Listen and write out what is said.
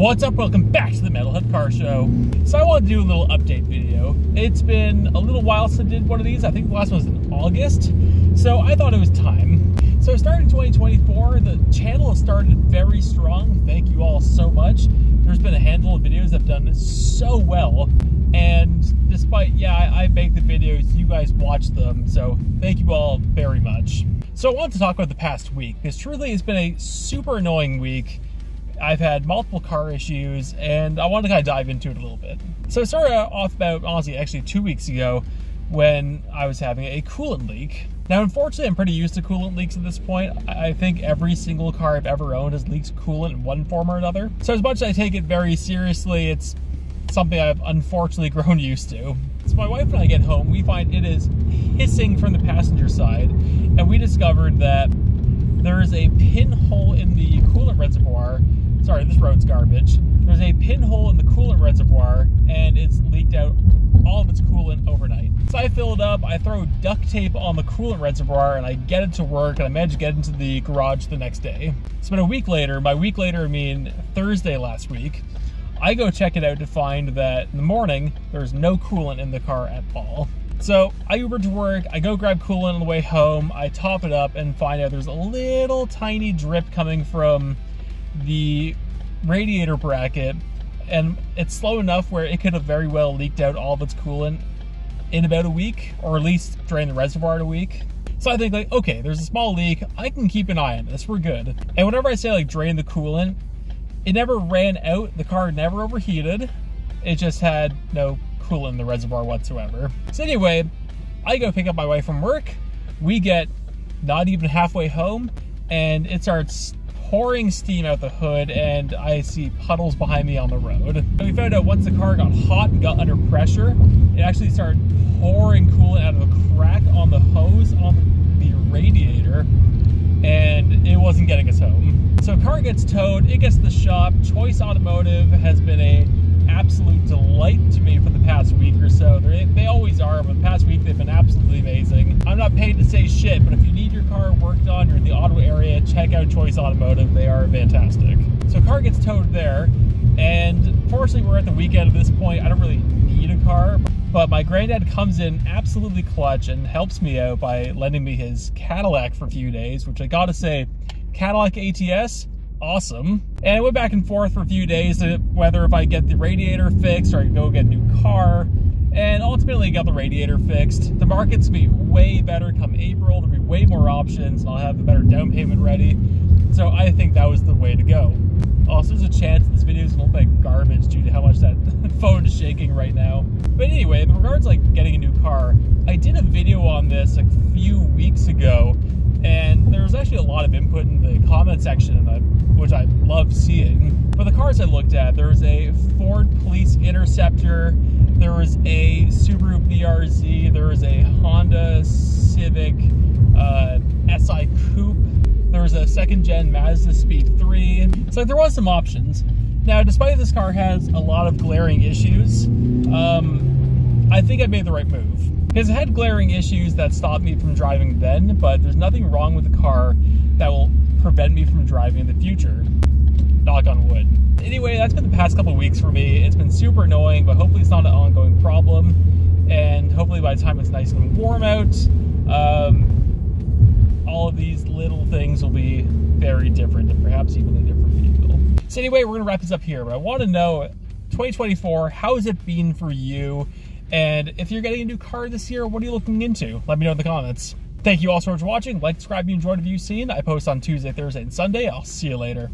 What's up? Welcome back to the Metalhead Car Show. So I wanted to do a little update video. It's been a little while since I did one of these. I think the last one was in August. So I thought it was time. So starting in 2024, the channel has started very strong. Thank you all so much. There's been a handful of videos that have done so well. And despite, I make the videos, you guys watch them. So thank you all very much. So I wanted to talk about the past week, because truly it's been a super annoying week. I've had multiple car issues, and I want to kind of dive into it a little bit. So I started off about, honestly, actually 2 weeks ago when I was having a coolant leak. Now, unfortunately, I'm pretty used to coolant leaks at this point. I think every single car I've ever owned has leaked coolant in one form or another. So as much as I take it very seriously, it's something I've unfortunately grown used to. So my wife and I get home, we find it is hissing from the passenger side, and we discovered that there is a pinhole in the coolant reservoir. Sorry, this road's garbage. There's a pinhole in the coolant reservoir, and it's leaked out all of its coolant overnight. So I fill it up, I throw duct tape on the coolant reservoir, and I get it to work, and I managed to get into the garage the next day. It's been a week later. By week later, I mean Thursday last week. I go check it out to find that in the morning, there's no coolant in the car at all. So I Ubered to work, I go grab coolant on the way home, I top it up and find out there's a little tiny drip coming from the radiator bracket, and it's slow enough where it could have very well leaked out all of its coolant in about a week, or at least drain the reservoir in a week. So I think, like, okay, there's a small leak, I can keep an eye on this, we're good. And whenever I say like drain the coolant, it never ran out, the car never overheated, it just had no coolant in the reservoir whatsoever. So anyway, I go pick up my wife from work, we get not even halfway home, and it starts pouring steam out the hood, and I see puddles behind me on the road. And we found out once the car got hot and got under pressure, it actually started pouring coolant out of a crack on the hose on the radiator, and it wasn't getting us home. So car gets towed, it gets to the shop. Choice Automotive has been a absolute delight to me for the past week or so. They always are, but the past week they've been absolutely amazing. I'm not paid to say shit, but if you need your car worked on, you're in the Ottawa area, check out Choice Automotive. They are fantastic. So car gets towed there, and fortunately we're at the weekend at this point. I don't really need a car, but my granddad comes in absolutely clutch and helps me out by lending me his Cadillac for a few days, which I gotta say, Cadillac ATS, awesome. And I went back and forth for a few days whether if I get the radiator fixed or I go get a new car, and ultimately got the radiator fixed. The market's gonna be way better come April. There'll be way more options, and I'll have a better down payment ready. So I think that was the way to go. Also, there's a chance this video is gonna look like garbage due to how much that phone is shaking right now. But anyway, in regards to like getting a new car, I did a video on this a few weeks ago, and there was actually a lot of input in the comment section, which I love seeing. For the cars I looked at, there was a Ford Police Interceptor, there was a Subaru BRZ, there was a Honda Civic SI Coupe, there was a second-gen Mazda Speed 3. So there was some options. Now, despite this car has a lot of glaring issues, I think I made the right move. Because it had glaring issues that stopped me from driving then, but there's nothing wrong with the car that will prevent me from driving in the future. Knock on wood. Anyway, that's been the past couple of weeks for me. It's been super annoying, but hopefully it's not an ongoing problem. And hopefully by the time it's nice and warm out, all of these little things will be very different, and perhaps even a different vehicle. So anyway, we're gonna wrap this up here, but I wanna know, 2024, how has it been for you? And if you're getting a new car this year, what are you looking into? Let me know in the comments. Thank you all so much for watching. Like, subscribe if you enjoyed the view seen. I post on Tuesday, Thursday, and Sunday. I'll see you later.